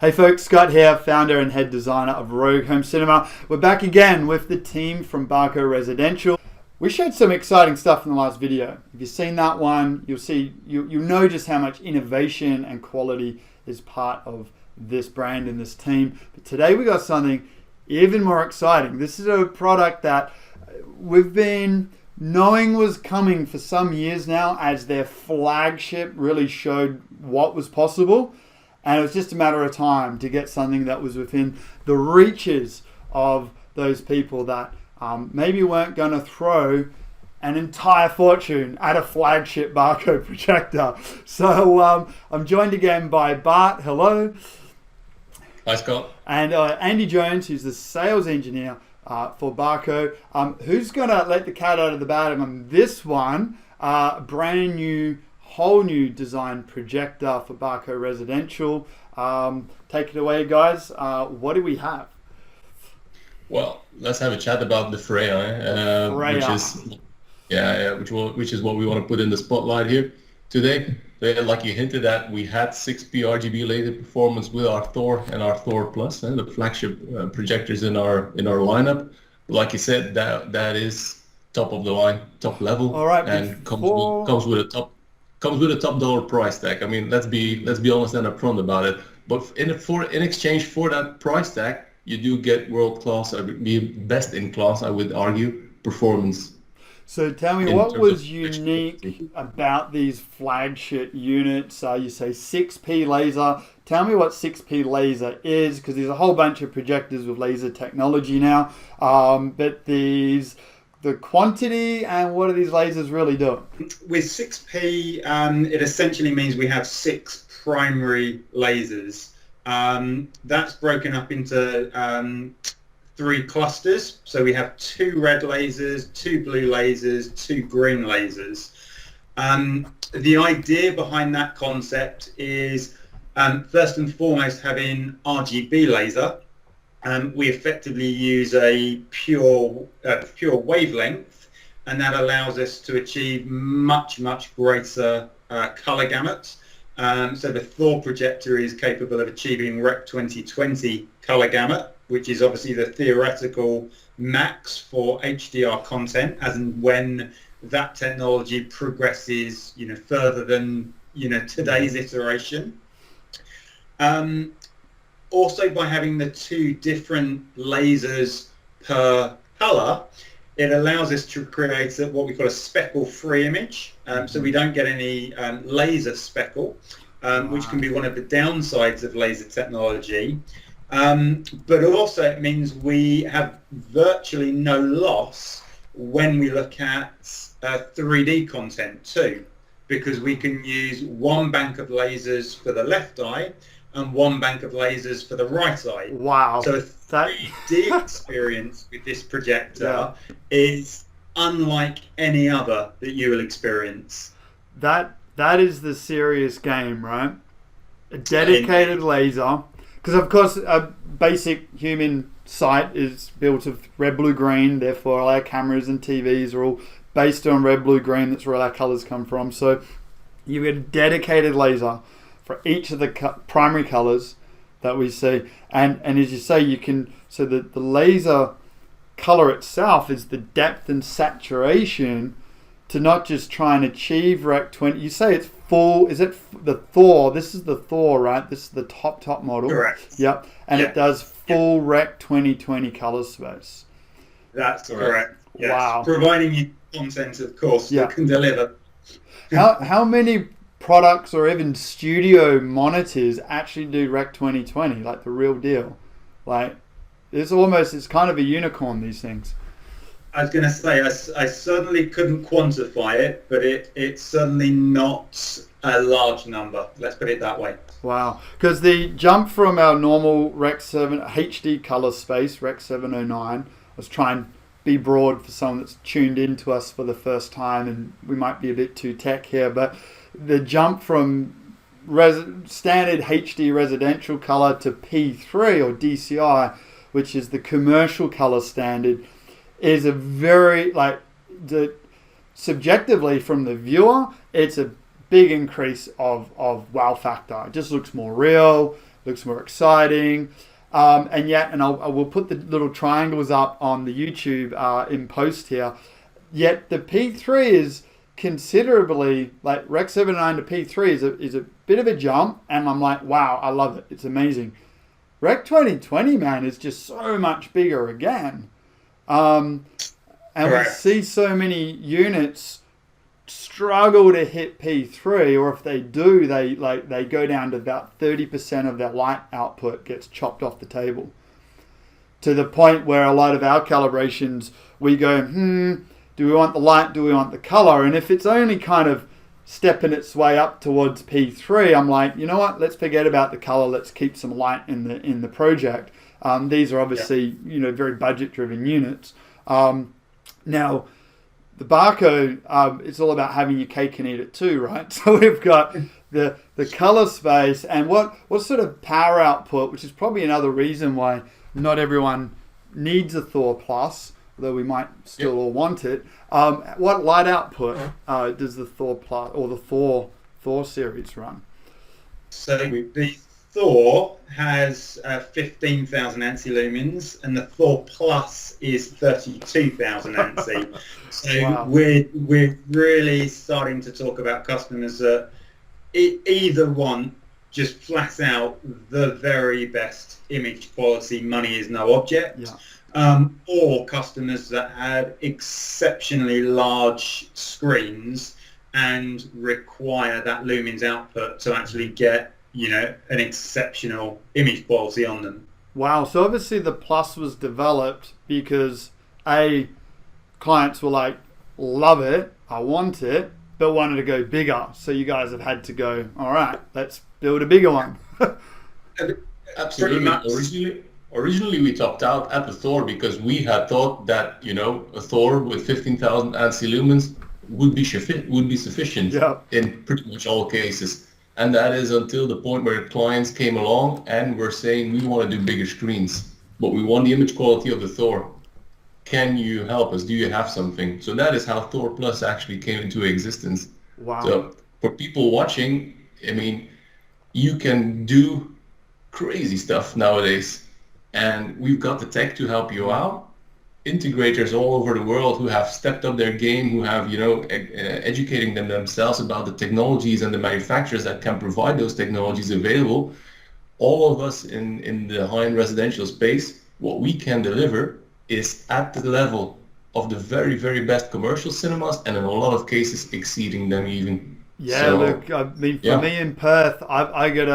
Hey folks, Scott here, founder and head designer of Rogue Home Cinema. We're back again with the team from Barco Residential. We showed some exciting stuff in the last video. If you've seen that one, you'll know just how much innovation and quality is part of this brand and this team. But today we got something even more exciting. This is a product that we've been knowing was coming for some years now, as their flagship really showed what was possible. And it was just a matter of time to get something that was within the reaches of those people that maybe weren't going to throw an entire fortune at a flagship Barco projector. So I'm joined again by Bart. Hello. Hi, Scott. And Andy Jones, who's the sales engineer for Barco, who's going to let the cat out of the bag on this one. Brand new, whole new design projector for Barco Residential. Take it away, guys. What do we have? Well, let's have a chat about the Freya, which is what we want to put in the spotlight here today. Like you hinted at, we had 6P RGB laser performance with our Thor and our Thor Plus, the flagship projectors in our lineup. Like you said, that is top of the line, top level, all right, and comes with a top dollar price tag. I mean, let's be honest and upfront about it. But in exchange for that price tag, you do get world class, best in class, I would argue, performance. So tell me, what was unique about these flagship units? You say 6P laser. Tell me what 6P laser is, because there's a whole bunch of projectors with laser technology now. But the quantity and what are these lasers really doing? With 6P, it essentially means we have 6 primary lasers. That's broken up into 3 clusters. So we have 2 red lasers, 2 blue lasers, 2 green lasers. The idea behind that concept is, first and foremost, having RGB laser. We effectively use a pure wavelength, and that allows us to achieve much greater color gamut. So the Thor projector is capable of achieving Rec 2020 color gamut, which is obviously the theoretical max for HDR content, as and when that technology progresses, further than today's iteration. Also, by having the 2 different lasers per color, it allows us to create what we call a speckle-free image. So we don't get any laser speckle, which can be one of the downsides of laser technology. But also it means we have virtually no loss when we look at 3D content too, because we can use one bank of lasers for the left eye and one bank of lasers for the right eye. Wow. So a 3D experience with this projector is unlike any other that you will experience. That is the serious game, right? A dedicated laser. Because of course a basic human sight is built of red, blue, green. Therefore all our cameras and TVs are all based on red, blue, green. That's where all our colors come from. So you get a dedicated laser for each of the primary colors that we see, and as you say, you can, so that the laser color itself is the depth and saturation to not just try and achieve Rec 20. You say it's full. Is it the Thor? This is the Thor, right? This is the top model. Correct. Yep. And it does full Rec 2020 color space. That's correct. Yes. Wow. Providing you content, of course, that can deliver. How many products or even studio monitors actually do Rec 2020, like the real deal? Like, it's kind of a unicorn, these things. I was going to say, I certainly couldn't quantify it, but it's certainly not a large number. Let's put it that way. Wow. Because the jump from our normal Rec 7 HD color space, Rec 709, was trying to be broad for someone that's tuned into us for the first time, and we might be a bit too tech here, but the jump from standard HD residential color to P3 or DCI, which is the commercial color standard, is a very, subjectively from the viewer, it's a big increase of wow factor. It just looks more real. looks more exciting. And yet, and I will put the little triangles up on the YouTube in post here. Yet the P3 is considerably, like Rec 709 to P3 is a bit of a jump, and I'm like, wow, I love it. It's amazing. Rec 2020, man, is just so much bigger again. And we see so many units struggle to hit P3, or if they do, they go down to about 30% of their light output gets chopped off the table. To the point where a lot of our calibrations, we go, do we want the light? Do we want the color? And if it's only kind of stepping its way up towards P3, I'm like, you know what? Let's forget about the color. Let's keep some light in the project. These are obviously very budget-driven units. Now, the Barco, it's all about having your cake and eat it too, right? So we've got the color space and what sort of power output, which is probably another reason why not everyone needs a Thor Plus, although we might still all want it. What light output does the Thor Plus or the Thor series run? So the Thor has 15,000 ANSI lumens, and the Thor Plus is 32,000 ANSI. So wow. we're really starting to talk about customers that either want just flat out the very best image quality, money is no object, or customers that have exceptionally large screens and require that lumens output to actually get an exceptional image quality on them. Wow. So obviously the Plus was developed because clients were like, love it, I want it, but wanted to go bigger. So you guys have had to go, all right, let's build a bigger one. Absolutely. Originally we topped out at the Thor because we had thought that, a Thor with 15,000 ANSI lumens would be sufficient in pretty much all cases. And that is until the point where clients came along and were saying, we want to do bigger screens, but we want the image quality of the Thor. Can you help us? Do you have something? So that is how Thor Plus actually came into existence. Wow. So for people watching, you can do crazy stuff nowadays. And we've got the tech to help you out. Integrators all over the world who have stepped up their game, who have, educating themselves about the technologies and the manufacturers that can provide those technologies available. All of us in the high-end residential space, what we can deliver is at the level of the very, very best commercial cinemas, and in a lot of cases exceeding them even. Yeah, so, look, for me in Perth, I get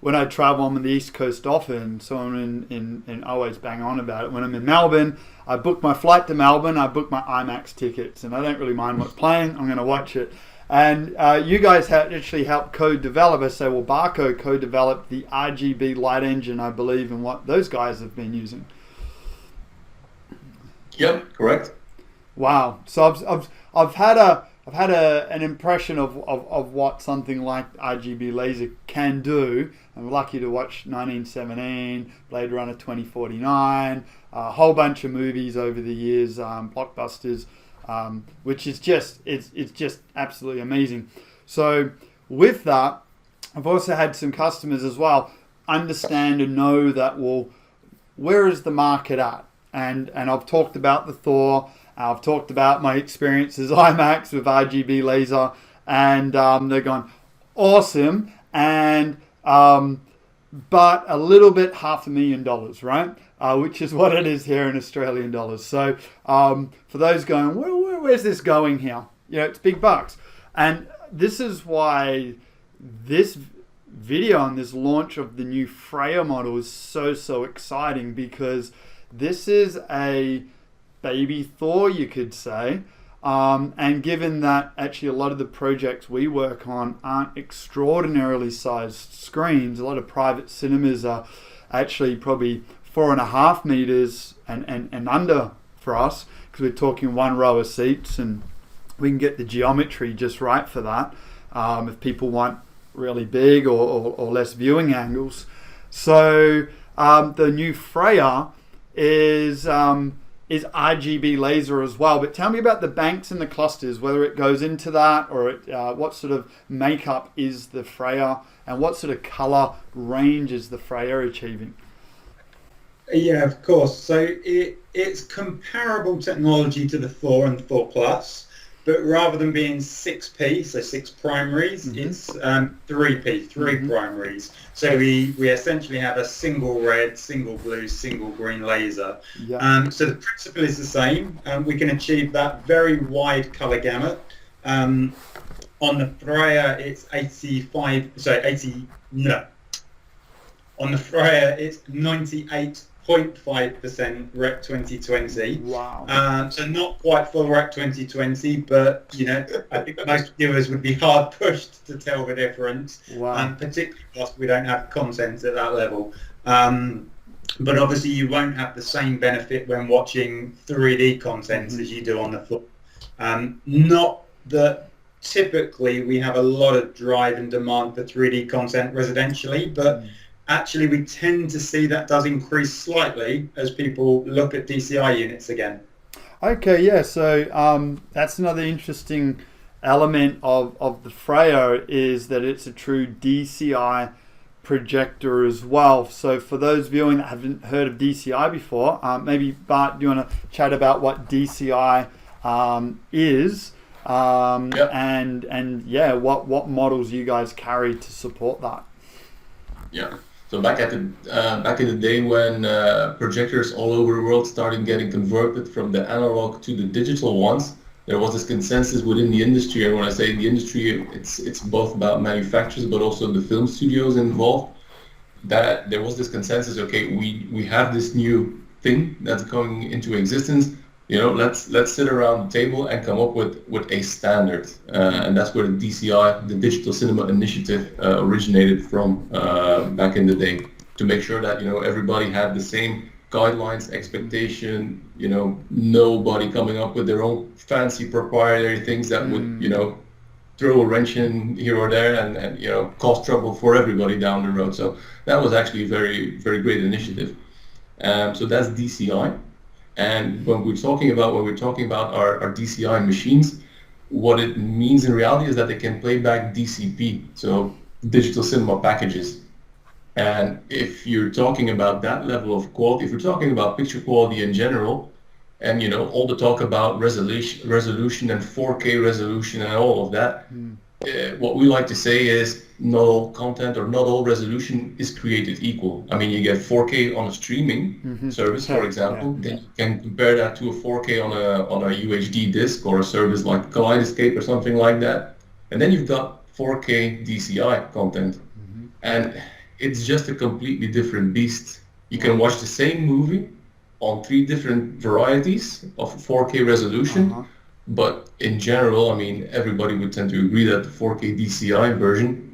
when I travel, I'm on the East Coast often, so I'm in I always bang on about it. When I'm in Melbourne, I book my flight to Melbourne, I book my IMAX tickets, and I don't really mind what's playing, I'm going to watch it. And you guys actually helped co-develop, Barco co-developed the RGB light engine, I believe, and what those guys have been using. Yep, correct. Wow. So I've had an impression of what something like RGB laser can do. I'm lucky to watch 1917, Blade Runner 2049, a whole bunch of movies over the years, blockbusters, which is it's just absolutely amazing. So with that, I've also had some customers as well understand and know that, well, where is the market at? And I've talked about the Thor. I've talked about my experiences IMAX with RGB laser, and they're going awesome, and but a little bit $500,000, right? Which is what it is here in Australian dollars. So for those going, where's this going here? It's big bucks, and this is why this video and this launch of the new Freya model is so exciting, because this is a baby Thor, you could say, and given that actually a lot of the projects we work on aren't extraordinarily sized screens, a lot of private cinemas are actually probably 4.5 meters and under for us, because we're talking one row of seats, and we can get the geometry just right for that if people want really big or less viewing angles. So the new Freya is is RGB laser as well. But tell me about the banks and the clusters, whether it goes into that or what sort of makeup is the Freya and what sort of color range is the Freya achieving? Yeah, of course. So it's comparable technology to the Thor and Thor Plus, but rather than being 6P, so 6 primaries, it's 3P, 3 primaries. So we essentially have a single red, single blue, single green laser. Yeah. So the principle is the same. We can achieve that very wide color gamut. On the Freya, it's 80. No. On the Freya, it's 98.5% Rec 2020. Wow. So not quite full Rec 2020, but I think most viewers would be hard pushed to tell the difference. Wow. Particularly whilst we don't have content at that level. But obviously you won't have the same benefit when watching 3D content as you do on the floor. Not that typically we have a lot of drive and demand for 3D content residentially, but actually we tend to see that does increase slightly as people look at DCI units again. Okay, yeah, so that's another interesting element of the Freya is that it's a true DCI projector as well. So for those viewing that haven't heard of DCI before, maybe Bart, do you want to chat about what DCI is? And yeah, what models you guys carry to support that? Yeah. So back in the day when projectors all over the world started getting converted from the analog to the digital ones, there was this consensus within the industry. And when I say the industry, it's both about manufacturers but also the film studios involved. That there was this consensus. Okay, we have this new thing that's coming into existence. Let's sit around the table and come up with a standard, and that's where the DCI, the Digital Cinema Initiative, originated from back in the day, to make sure that everybody had the same guidelines, expectation. Nobody coming up with their own fancy proprietary things that would throw a wrench in here or there and cause trouble for everybody down the road. So that was actually a very, very great initiative. So that's DCI. And when we're talking about our DCI machines, what it means in reality is that they can play back DCP, so digital cinema packages. And if you're talking about that level of quality, if you're talking about picture quality in general, and all the talk about resolution and 4K resolution and all of that, what we like to say is not all content or not all resolution is created equal. I mean, you get 4K on a streaming service, for example, then you can compare that to a 4K on a UHD disc or a service like Kaleidoscape or something like that. And then you've got 4K DCI content. And it's just a completely different beast. You can watch the same movie on 3 different varieties of 4K resolution. But in general, I mean, everybody would tend to agree that the 4K DCI version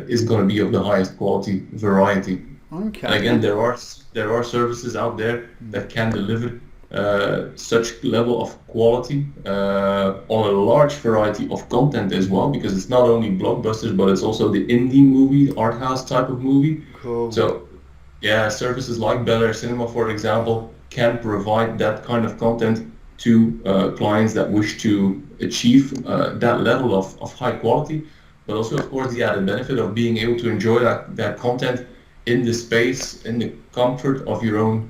is going to be of the highest quality variety. Okay. And again, there are services out there that can deliver such level of quality on a large variety of content as well, because it's not only blockbusters, but it's also the indie movie, art house type of movie. Cool. So, yeah, services like Bel Air Cinema, for example, can provide that kind of content to clients that wish to achieve that level of high quality, but also, of course, the added benefit of being able to enjoy that content in the space, in the comfort of your own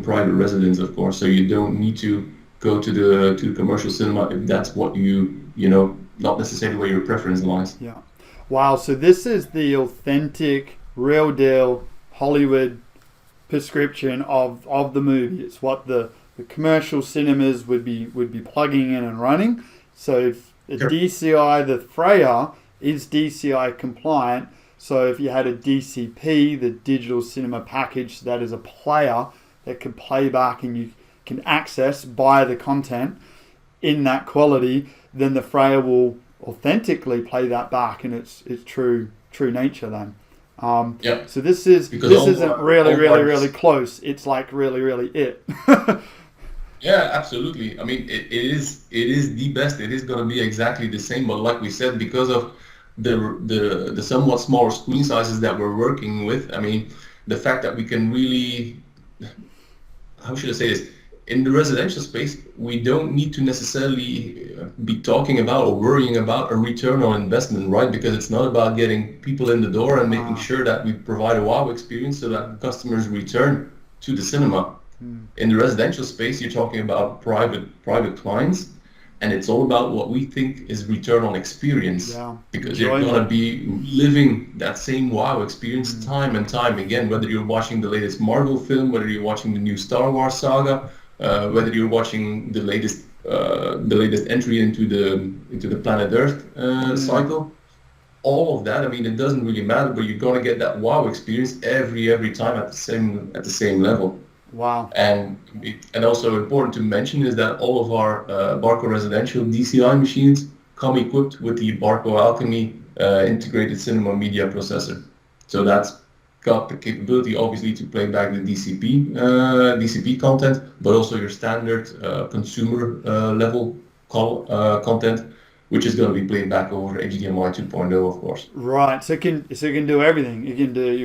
private residence, of course. So you don't need to go to the commercial cinema if that's what not necessarily where your preference lies. Yeah. Wow. So this is the authentic, real deal Hollywood prescription of the movie. It's what the commercial cinemas would be plugging in and running. So if the DCI, the Freya, is DCI compliant. So if you had a DCP, the digital cinema package, that is a player that can play back and you can access, buy the content in that quality, then the Freya will authentically play that back in its true nature then. So this isn't really close. It's like really it. Yeah, absolutely. I mean, it is the best. It is going to be exactly the same. But like we said, because of the somewhat smaller screen sizes that we're working with, I mean, the fact that we can really, how should I say this? in the residential space, we don't need to necessarily be talking about or worrying about a return on investment, right? Because it's not about getting people in the door and making sure that we provide a wow experience so that customers return to the cinema. In the residential space, you're talking about private clients, and it's all about what we think is return on experience, because you're going to be living that same wow experience time and time again, whether you're watching the latest Marvel film, whether you're watching the new Star Wars saga, whether you're watching the latest entry into the Planet Earth cycle. All of that, I mean, it doesn't really matter, but you're going to get that wow experience every time at the same level. Wow. And also important to mention is that all of our Barco Residential DCI machines come equipped with the Barco Alchemy integrated cinema media processor. So that's got the capability, obviously, to play back the DCP content, but also your standard consumer level content, which is going to be played back over HDMI 2.0, of course. Right. So it can do everything. You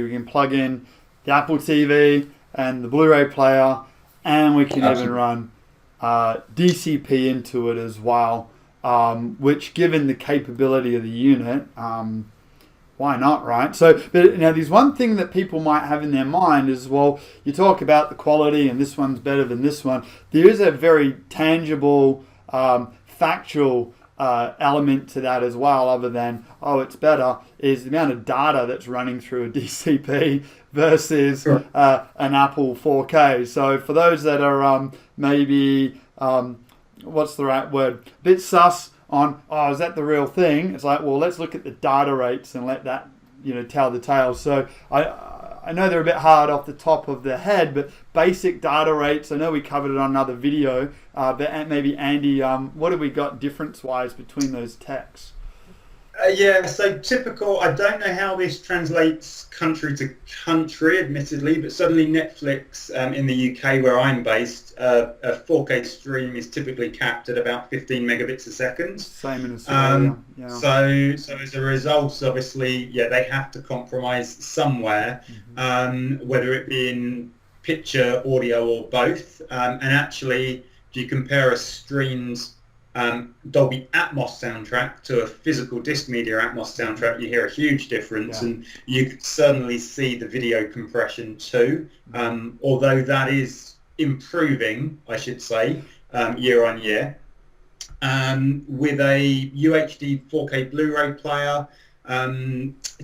can plug in the Apple TV and the Blu-ray player, and we can even run DCP into it as well, which, given the capability of the unit, why not, right? So, but now there's one thing that people might have in their mind is, well, you talk about the quality and this one's better than this one. There is a very tangible, factual element to that as well, other than, oh, it's better, is the amount of data that's running through a DCP versus an Apple 4K. So for those that are maybe, what's the right word, a bit sus on, oh, is that the real thing? It's like, well, let's look at the data rates and let that, tell the tale. So I know they're a bit hard off the top of the head, but basic data rates, I know we covered it on another video, but maybe Andy, what have we got difference-wise between those techs? So typical, I don't know how this translates country to country, admittedly, but suddenly Netflix in the UK, where I'm based, a 4K stream is typically capped at about 15 megabits a second. Same in Australia. So as a result, obviously, they have to compromise somewhere, whether it be in picture, audio, or both. And actually, if you compare a streamed Dolby Atmos soundtrack to a physical disc media Atmos soundtrack, you hear a huge difference, and you can certainly see the video compression too, although that is improving, I should say, year on year. With a UHD 4K Blu-ray player,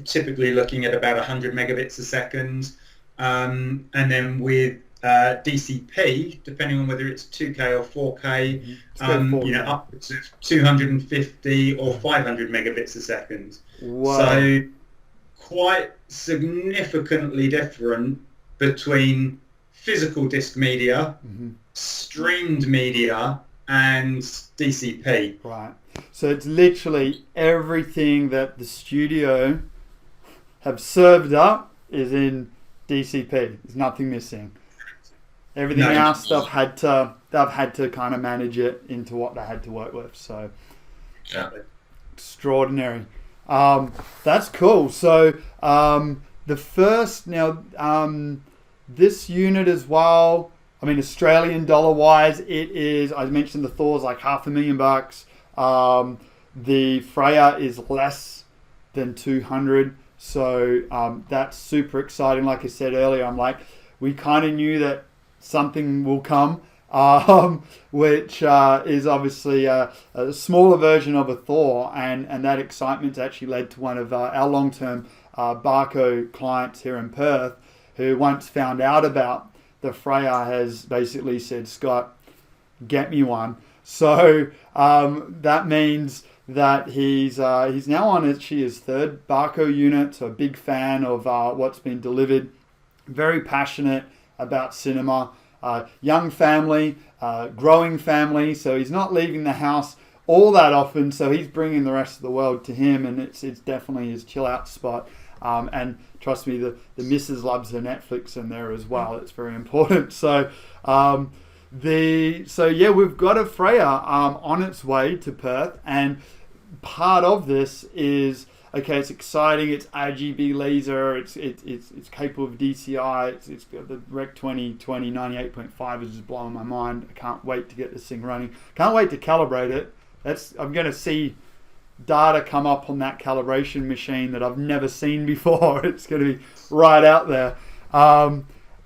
typically looking at about 100 megabits a second, and then with DCP, depending on whether it's 2K or 4K, upwards of 250 or 500 megabits a second. Wow. So quite significantly different between physical disc media, streamed media, and DCP. Right. So it's literally everything that the studio have served up is in DCP. There's nothing missing. Everything else they've had to kind of manage it into what they had to work with. So extraordinary. That's cool. So the first this unit as well, I mean, Australian dollar wise, it is, I mentioned the Thor's like $500,000. The Freya is less than 200. So that's super exciting. Like I said earlier, we kind of knew that something will come, which is obviously a smaller version of a Thor, and that excitement actually led to one of our long-term Barco clients here in Perth, who once found out about the Freya has basically said, Scott, get me one. So that means that he's now on his third Barco unit, so a big fan of what's been delivered, very passionate about cinema, young family, growing family, so he's not leaving the house all that often, so he's bringing the rest of the world to him, and it's definitely his chill out spot. And trust me, the missus loves her Netflix in there as well. It's very important. So we've got a Freya on its way to Perth, and part of this is okay, it's exciting. It's RGB laser. It's capable of DCI. It's got the Rec 2020 98.5 is just blowing my mind. I can't wait to get this thing running. Can't wait to calibrate it. I'm going to see data come up on that calibration machine that I've never seen before. It's going to be right out there.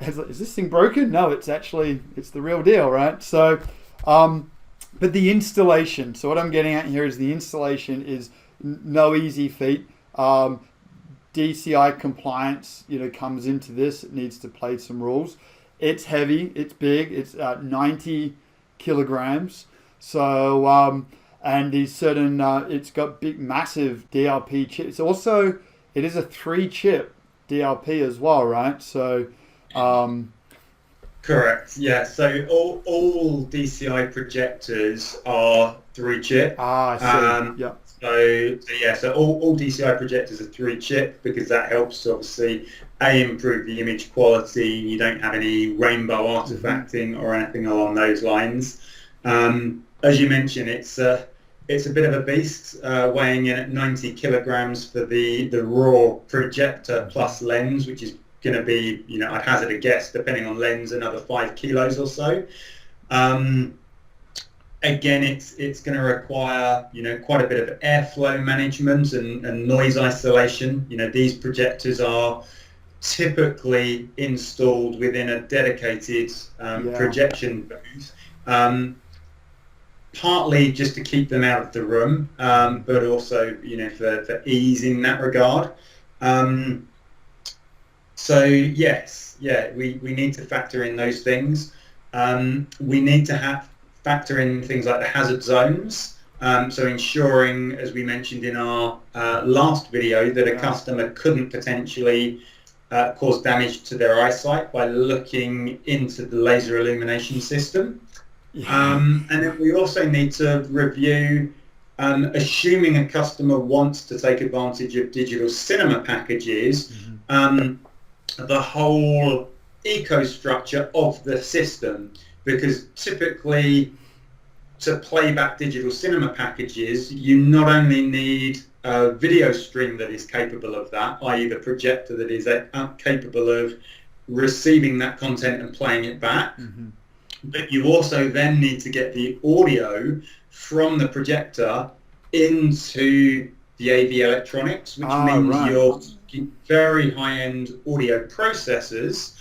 Is this thing broken? No, it's the real deal, right? So, but the installation. So what I'm getting at here is the installation is no easy feat. DCI compliance, comes into this. It needs to play some rules. It's heavy. It's big. It's 90 kilograms. So, and these certain, it's got big, massive DLP chips. It is a 3-chip DLP as well, right? So, correct. Yeah. So all DCI projectors are 3-chip. I see. Yeah. So all DCI projectors are 3-chip because that helps to obviously improve the image quality. You don't have any rainbow artifacting or anything along those lines. As you mentioned, it's a bit of a beast, weighing in at 90 kilograms for the raw projector plus lens, which is going to be, I'd hazard a guess, depending on lens, another 5 kilos or so. Again, it's going to require, quite a bit of airflow management and noise isolation. These projectors are typically installed within a dedicated projection booth, partly just to keep them out of the room, but also, for ease in that regard. So yes, we need to factor in those things. We need to factor in things like the hazard zones. So ensuring, as we mentioned in our last video, that a customer couldn't potentially cause damage to their eyesight by looking into the laser illumination system. And then we also need to review, assuming a customer wants to take advantage of digital cinema packages, the whole eco-structure of the system, because typically to play back digital cinema packages, you not only need a video stream that is capable of that, i.e. the projector that is capable of receiving that content and playing it back, but you also then need to get the audio from the projector into the AV electronics, which means you're very high-end audio processors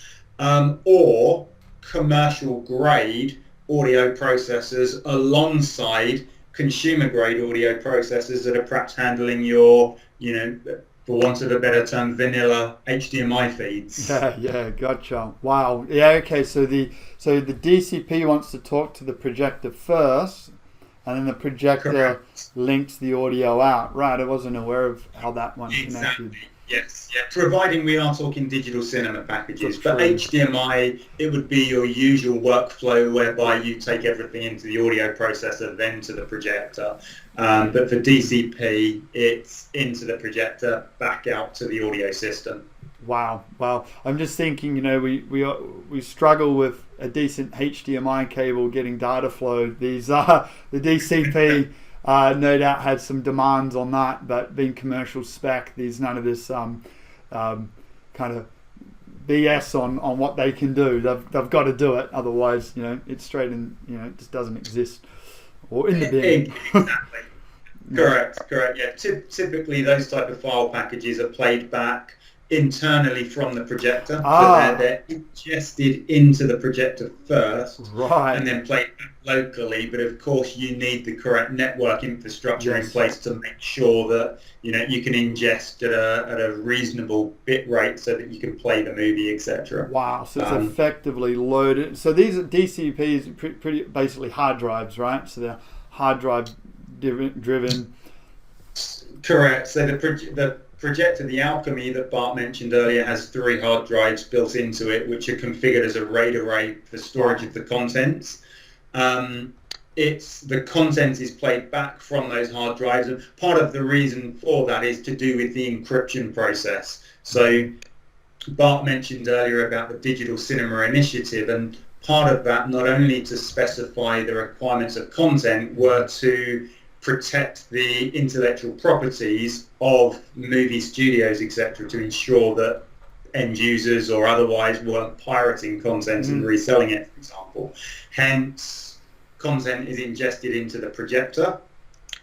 or commercial grade audio processors alongside consumer grade audio processors that are perhaps handling your, for want of a better term, vanilla HDMI feeds. Yeah, gotcha. Wow. Yeah, okay. So the DCP wants to talk to the projector first, and then the projector links the audio out. Right. I wasn't aware of how that one connected. Yes, yeah. Providing we are talking digital cinema packages, but HDMI, it would be your usual workflow whereby you take everything into the audio processor, then to the projector. But for DCP, it's into the projector, back out to the audio system. Wow. I'm just thinking, we struggle with a decent HDMI cable getting data flow. These the DCP. No doubt had some demands on that, but being commercial spec, there's none of this kind of BS on what they can do. They've got to do it, otherwise, it's straight in, it just doesn't exist or in the bin. Exactly. Correct. Yeah. Typically, those type of file packages are played back internally from the projector. So they're ingested into the projector first, and then played locally. But of course, you need the correct network infrastructure in place to make sure that you can ingest at a reasonable bit rate so that you can play the movie, etc. Wow! So it's effectively loaded. So these are DCPs, pretty basically hard drives, right? So they're hard drive driven. Correct. So the projector, the Alchemy that Bart mentioned earlier, has 3 hard drives built into it, which are configured as a RAID array for storage of the contents. The content is played back from those hard drives, and part of the reason for that is to do with the encryption process. So Bart mentioned earlier about the Digital Cinema Initiative, and part of that, not only to specify the requirements of content, were to protect the intellectual properties of movie studios, etc., to ensure that end users or otherwise weren't pirating content and reselling it, for example. Hence, content is ingested into the projector.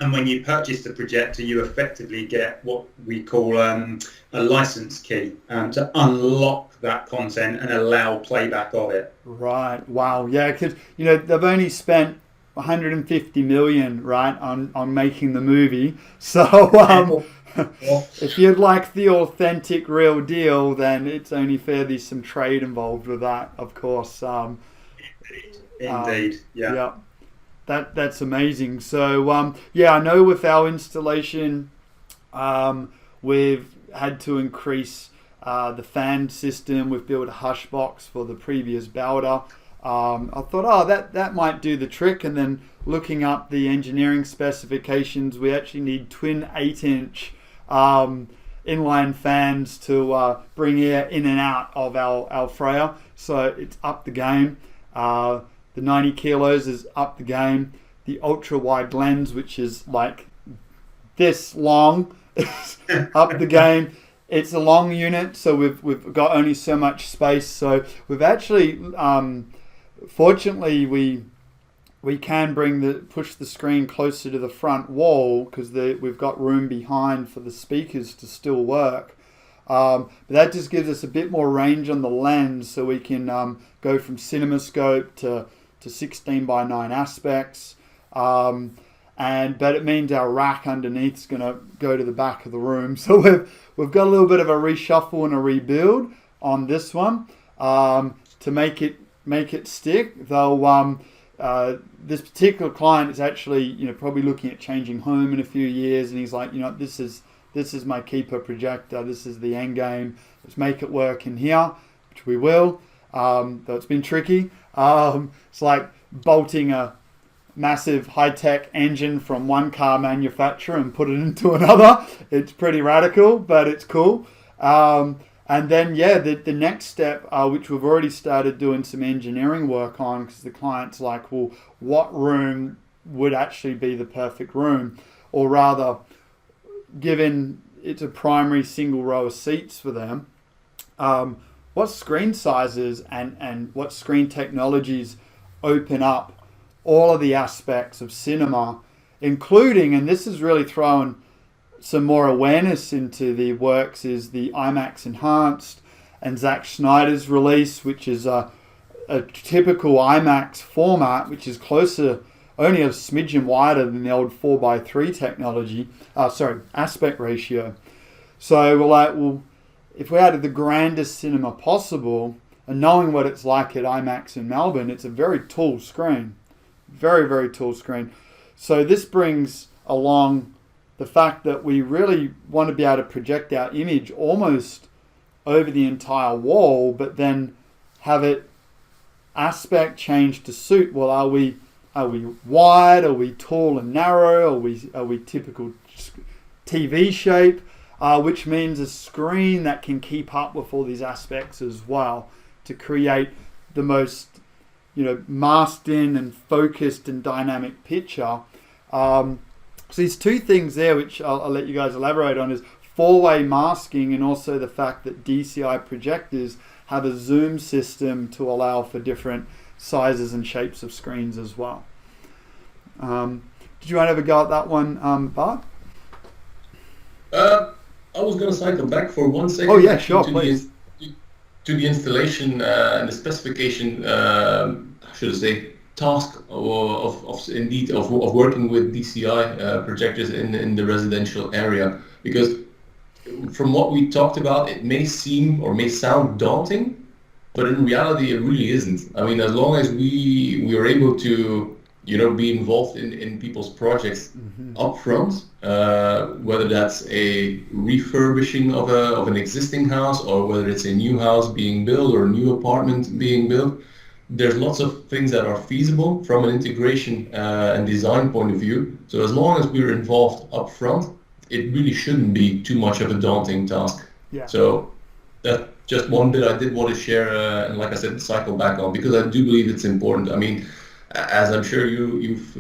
And when you purchase the projector, you effectively get what we call a license key to unlock that content and allow playback of it. Right. Wow. Yeah, because they've only spent 150 million, right, on making the movie. So if you'd like the authentic real deal, then it's only fair there's some trade involved with that, of course. Indeed. Yeah. That's amazing. So I know with our installation, we've had to increase the fan system. We've built a hush box for the previous belter. I thought, that might do the trick. And then looking up the engineering specifications, we actually need twin 8-inch inline fans to bring air in and out of our Freya. So it's up the game. The 90 kilos is up the game. The ultra wide lens, which is like this long, is up the game. It's a long unit, so we've got only so much space. So we've actually, fortunately, we can push the screen closer to the front wall because we've got room behind for the speakers to still work. But that just gives us a bit more range on the lens, so we can go from CinemaScope to 16:9 aspects, but it means our rack underneath is going to go to the back of the room. So we've got a little bit of a reshuffle and a rebuild on this one to make it stick. Though this particular client is actually probably looking at changing home in a few years, and he's like, this is my keeper projector. This is the end game. Let's make it work in here, which we will. Though it's been tricky. It's like bolting a massive high-tech engine from one car manufacturer and put it into another. It's pretty radical, but it's cool. And then, the next step, which we've already started doing some engineering work on, because the client's like, well, what room would actually be the perfect room? Or rather, given it's a primary single row of seats for them, what screen sizes and what screen technologies open up all of the aspects of cinema, including, and this is really throwing some more awareness into the works, is the IMAX Enhanced and Zack Snyder's release, which is a typical IMAX format, which is closer, only a smidgen wider than the old 4:3 technology, aspect ratio. So we're like, well, if we had the grandest cinema possible, and knowing what it's like at IMAX in Melbourne, it's a very tall screen. Very, very tall screen. So this brings along the fact that we really want to be able to project our image almost over the entire wall, but then have it aspect change to suit. Well, are we wide? Are we tall and narrow? Are we typical TV shape? Which means a screen that can keep up with all these aspects as well to create the most, masked in and focused and dynamic picture. So there's two things there which I'll let you guys elaborate on, is four-way masking, and also the fact that DCI projectors have a zoom system to allow for different sizes and shapes of screens as well. Did you want to have a go at that one, Bart? I was going to cycle back for 1 second. Oh yeah, sure, please. To the installation and the specification, should I say, task of working with DCI projectors in the residential area, because from what we talked about, it may seem or may sound daunting, but in reality, it really isn't. I mean, as long as we are able to be involved in people's projects up front, whether that's a refurbishing of an existing house, or whether it's a new house being built or a new apartment being built, there's lots of things that are feasible from an integration and design point of view. So as long as we're involved up front, it really shouldn't be too much of a daunting task. Yeah. So that's just one bit I did want to share, and like I said, cycle back on, because I do believe it's important. I mean, as I'm sure you've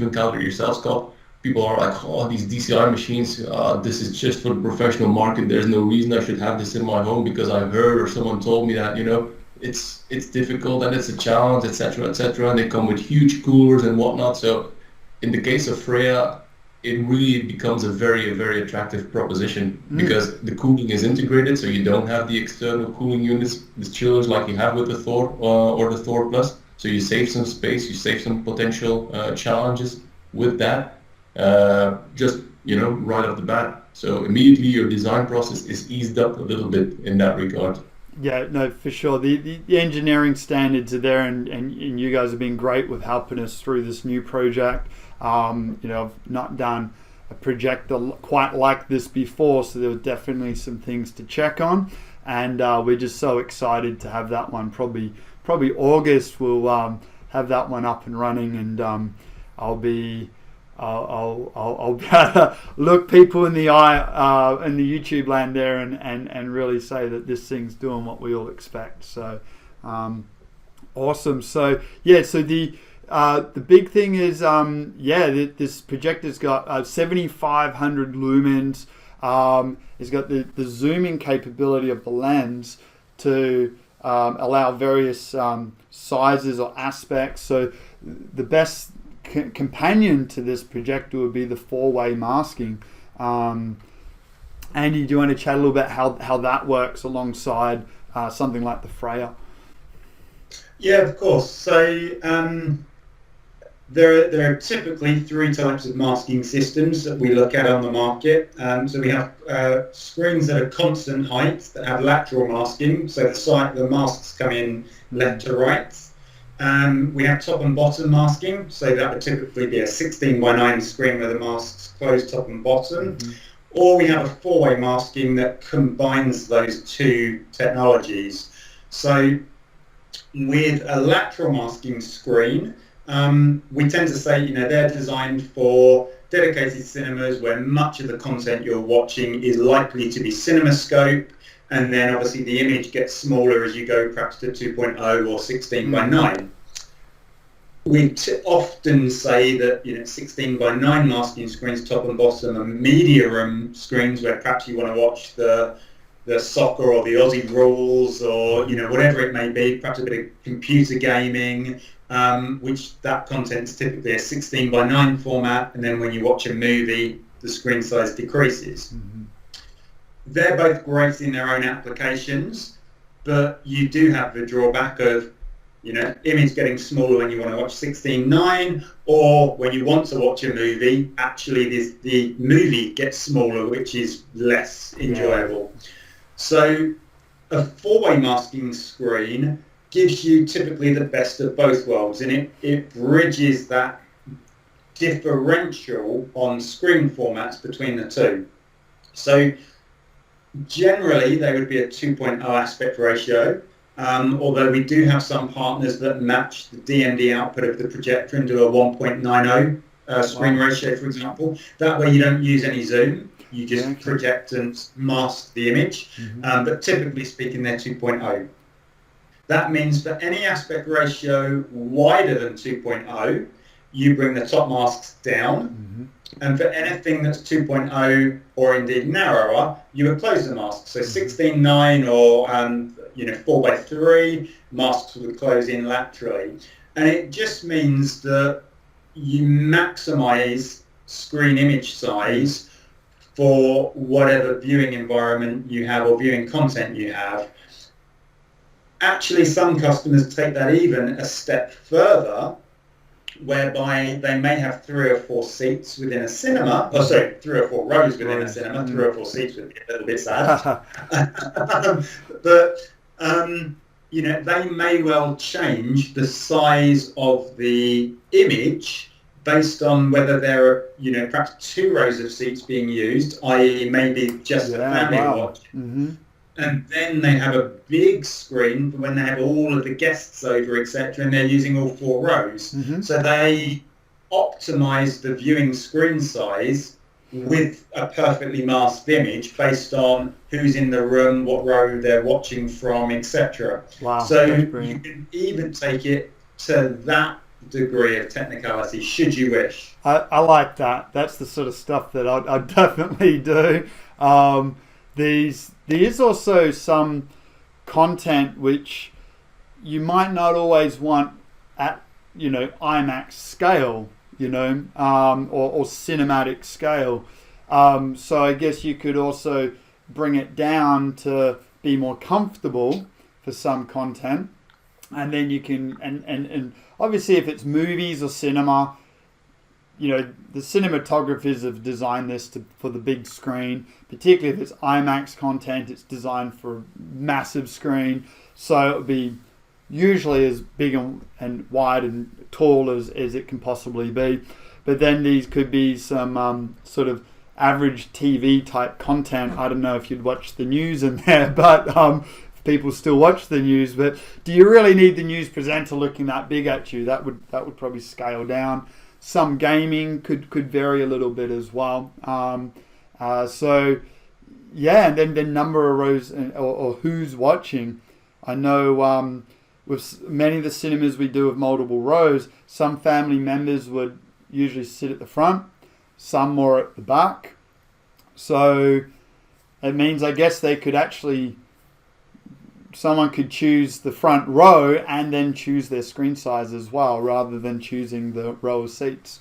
encountered yourself, Scott, people are like, oh, these DCI machines, this is just for the professional market. There's no reason I should have this in my home because I've heard or someone told me that, it's difficult and it's a challenge, etc., etc. And they come with huge coolers and whatnot. So in the case of Freya, it really becomes a very, very attractive proposition because the cooling is integrated, so you don't have the external cooling units, the chillers like you have with the Thor or the Thor Plus. So you save some space, you save some potential challenges with that, just right off the bat. So immediately your design process is eased up a little bit in that regard. Yeah, no, for sure. The engineering standards are there, and you guys have been great with helping us through this new project. I've not done a projector quite like this before, so there were definitely some things to check on, and we're just so excited to have that one. Probably August we'll have that one up and running, and I'll be able to look people in the eye in the YouTube land there and really say that this thing's doing what we all expect. So awesome. So the big thing is this projector's got 7,500 lumens. It's got the zooming capability of the lens to allow various sizes or aspects. So the best companion to this projector would be the 4-way masking. Andy, do you want to chat a little bit how that works alongside something like the Freya? Yeah, of course. So there are typically 3 types of masking systems that we look at on the market. So we have screens that are constant height that have lateral masking, so the masks come in left to right. We have top and bottom masking, so that would typically be a 16:9 screen where the masks close top and bottom. Or we have a 4-way masking that combines those 2 technologies. So with a lateral masking screen, we tend to say, they're designed for dedicated cinemas where much of the content you're watching is likely to be CinemaScope, and then obviously the image gets smaller as you go perhaps to 2.0 or 16:9. We often say that 16:9 masking screens, top and bottom, are media room screens where perhaps you want to watch the soccer or the Aussie rules or whatever it may be, perhaps a bit of computer gaming, which that content is typically a 16:9 format, and then when you watch a movie, the screen size decreases. They're both great in their own applications, but you do have the drawback of image getting smaller when you want to watch 16:9, or when you want to watch a movie, actually the movie gets smaller, which is less enjoyable. So a 4-way masking screen gives you typically the best of both worlds, and it bridges that differential on screen formats between the 2. So generally they would be a 2.0 aspect ratio, although we do have some partners that match the DMD output of the projector and do a 1.90 screen ratio, for example. That way you don't use any zoom. You just project and mask the image, but typically speaking, they're 2.0. That means for any aspect ratio wider than 2.0, you bring the top masks down, and for anything that's 2.0 or indeed narrower, you would close the mask. So 16:9 or 4:3, masks would close in laterally, and it just means that you maximize screen image size for whatever viewing environment you have or viewing content you have. Actually, some customers take that even a step further, whereby they may have 3 or 4 seats within a cinema, 3 or 4 rows within a cinema. 3 or 4 seats would be a little bit sad. But they may well change the size of the image based on whether there are, perhaps 2 rows of seats being used, i.e. maybe just a family watch. And then they have a big screen for when they have all of the guests over, etc., and they're using all 4 rows. So they optimize the viewing screen size with a perfectly masked image based on who's in the room, what row they're watching from, etc. So you can even take it to that degree of technicality, should you wish. I like that. That's the sort of stuff that I'd definitely do. There is also some content which you might not always want at, IMAX scale, or cinematic scale. So I guess you could also bring it down to be more comfortable for some content. And then you can, and obviously if it's movies or cinema, the cinematographers have designed this for the big screen. Particularly if it's IMAX content, it's designed for a massive screen. So it would be usually as big and wide and tall as it can possibly be. But then these could be some sort of average TV type content. I don't know if you'd watch the news in there, but people still watch the news. But do you really need the news presenter looking that big at you? That would probably scale down. Some gaming could vary a little bit as well. So yeah, and then the number of rows or who's watching. I know with many of the cinemas we do with multiple rows, some family members would usually sit at the front, some more at the back. So it means, I guess, someone could choose the front row and then choose their screen size as well, rather than choosing the row of seats.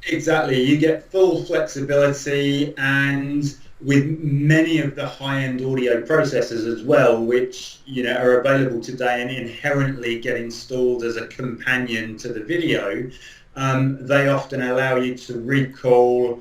Exactly. You get full flexibility, and with many of the high-end audio processors as well, which are available today and inherently get installed as a companion to the video, they often allow you to recall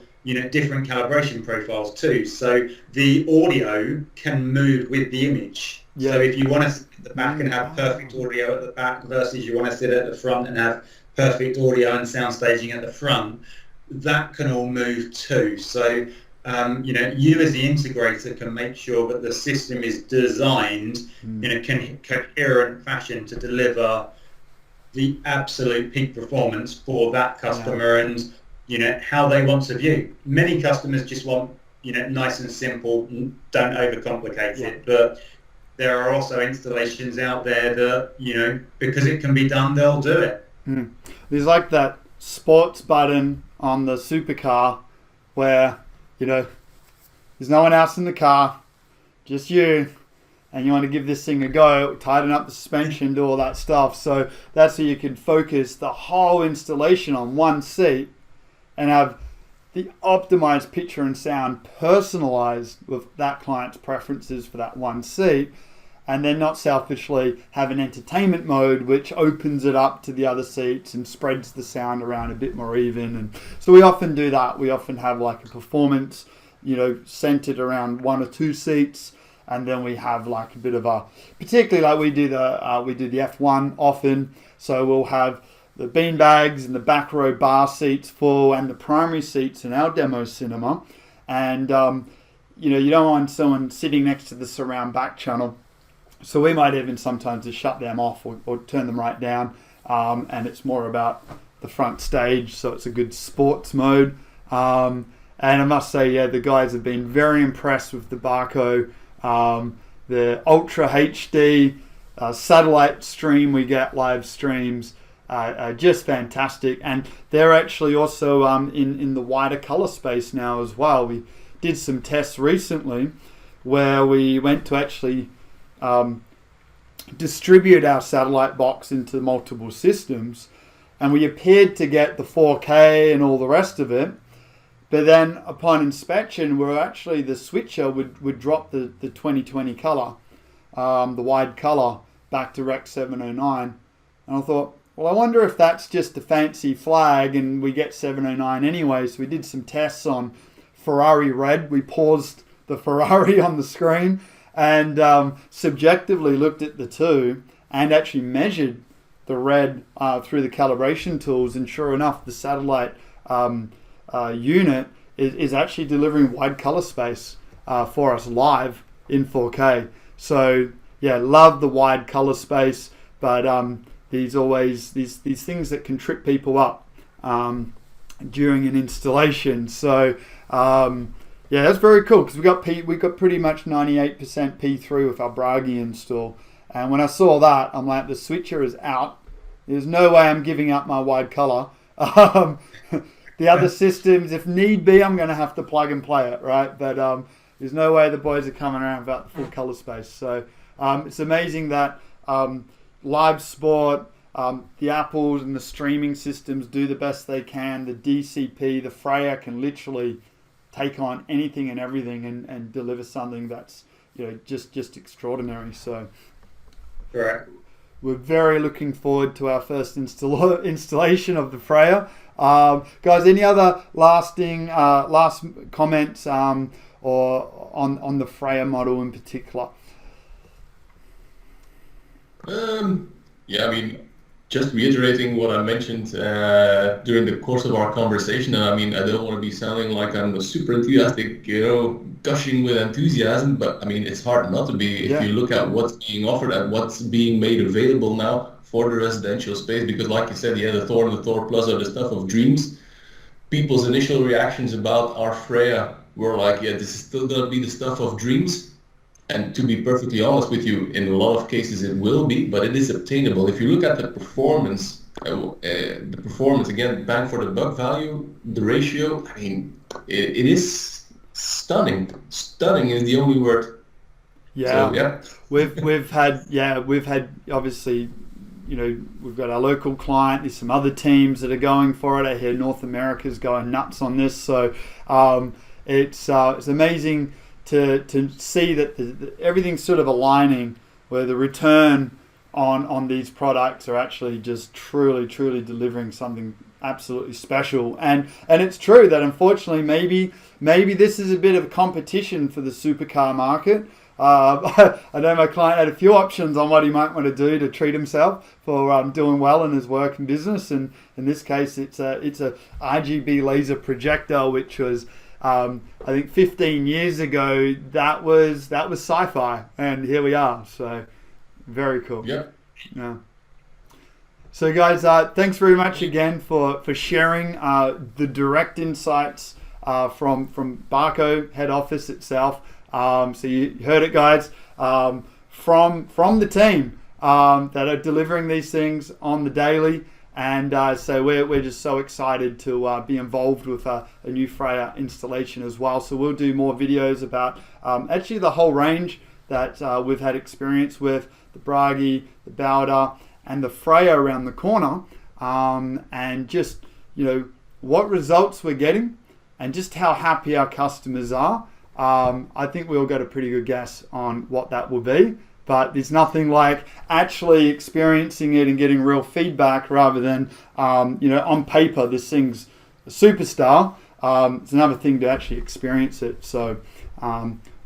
different calibration profiles too. So the audio can move with the image. Yeah. So if you want to sit at the back and have perfect audio at the back versus you want to sit at the front and have perfect audio and sound staging at the front, that can all move too. So you as the integrator can make sure that the system is designed in a coherent fashion to deliver the absolute peak performance for that customer and how they want to view. Many customers just want nice and simple, don't overcomplicate it. But there are also installations out there that because it can be done, they'll do it. There's like that sports button on the supercar where there's no one else in the car, just you, and you want to give this thing a go, tighten up the suspension, do all that stuff. So that's so you can focus the whole installation on one seat and have the optimized picture and sound personalized with that client's preferences for that one seat, and then not selfishly have an entertainment mode which opens it up to the other seats and spreads the sound around a bit more even. And so we often do that. We often have like a performance, centered around one or two seats, and then we have like a bit of a, particularly like we do the F1 often. So we'll have the beanbags and the back row bar seats full and the primary seats in our demo cinema. And, you don't want someone sitting next to the surround back channel. So we might even sometimes just shut them off or turn them right down. And it's more about the front stage. So it's a good sports mode. And I must say, the guys have been very impressed with the Barco, the Ultra HD satellite stream. We get live streams. Just fantastic, and they're actually also in the wider color space now as well. We did some tests recently where we went to actually distribute our satellite box into multiple systems, and we appeared to get the 4K and all the rest of it, but then upon inspection, the switcher would drop the 2020 color, the wide color, back to Rec 709, and I thought, well, I wonder if that's just a fancy flag and we get 709 anyway. So we did some tests on Ferrari red. We paused the Ferrari on the screen and subjectively looked at the two and actually measured the red through the calibration tools. And sure enough, the satellite unit is actually delivering wide color space for us live in 4K. So yeah, love the wide color space, but these things that can trip people up during an installation. So that's very cool because we got pretty much 98% P through with our Bragi install. And when I saw that, I'm like, the switcher is out. There's no way I'm giving up my wide color. The other systems, if need be, I'm going to have to plug and play it, right? But there's no way the boys are coming around without the full color space. So it's amazing that live sport, the Apples and the streaming systems do the best they can. The DCP, the Freya can literally take on anything and everything and deliver something that's just extraordinary. So Correct. We're very looking forward to our first installation of the Freya. Guys, any other last comments or on the Freya model in particular? Yeah, I mean, just reiterating what I mentioned during the course of our conversation, and I mean, I don't want to be sounding like I'm a super enthusiastic, gushing with enthusiasm, but I mean, it's hard not to be if you look at what's being offered and what's being made available now for the residential space, because like you said, the Thor and the Thor Plus are the stuff of dreams. People's initial reactions about our Freya were like, yeah, this is still going to be the stuff of dreams. And to be perfectly honest with you, in a lot of cases it will be, but it is obtainable. If you look at the performance, again, bang for the buck value, the ratio, I mean, it is stunning. Stunning is the only word. Yeah, so, yeah. we've had obviously, we've got our local client. There's some other teams that are going for it. I hear North America's going nuts on this. So it's amazing to see that everything's sort of aligning, where the return on these products are actually just truly delivering something absolutely special. And it's true that unfortunately maybe this is a bit of a competition for the supercar market. I know my client had a few options on what he might want to do to treat himself for doing well in his work and business. And in this case, it's a RGB laser projector, which was I think 15 years ago that was sci-fi, and here we are. So very cool. Yeah. So guys, thanks very much again for sharing the direct insights from Barco head office itself. So you heard it, guys, from the team that are delivering these things on the daily. And so we're just so excited to be involved with a new Freya installation as well. So we'll do more videos about actually the whole range that we've had experience with, the Bragi, the Bowder, and the Freya around the corner, and just what results we're getting and just how happy our customers are. I think we all got a pretty good guess on what that will be. But there's nothing like actually experiencing it and getting real feedback rather than, on paper, this thing's a superstar. It's another thing to actually experience it. So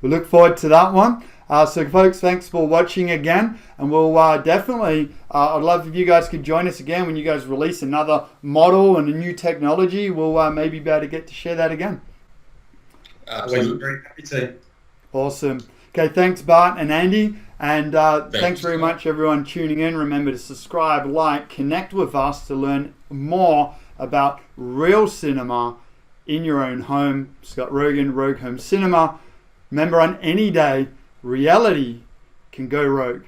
we look forward to that one. So folks, thanks for watching again. And we'll definitely, I'd love if you guys could join us again when you guys release another model and a new technology. We'll maybe be able to get to share that again. Absolutely. Very happy to. Awesome. Okay, thanks Bart and Andy. And thanks very much everyone tuning in. Remember to subscribe, like, connect with us to learn more about real cinema in your own home. Scott Rogan, Rogue Home Cinema. Remember, on any day, reality can go rogue.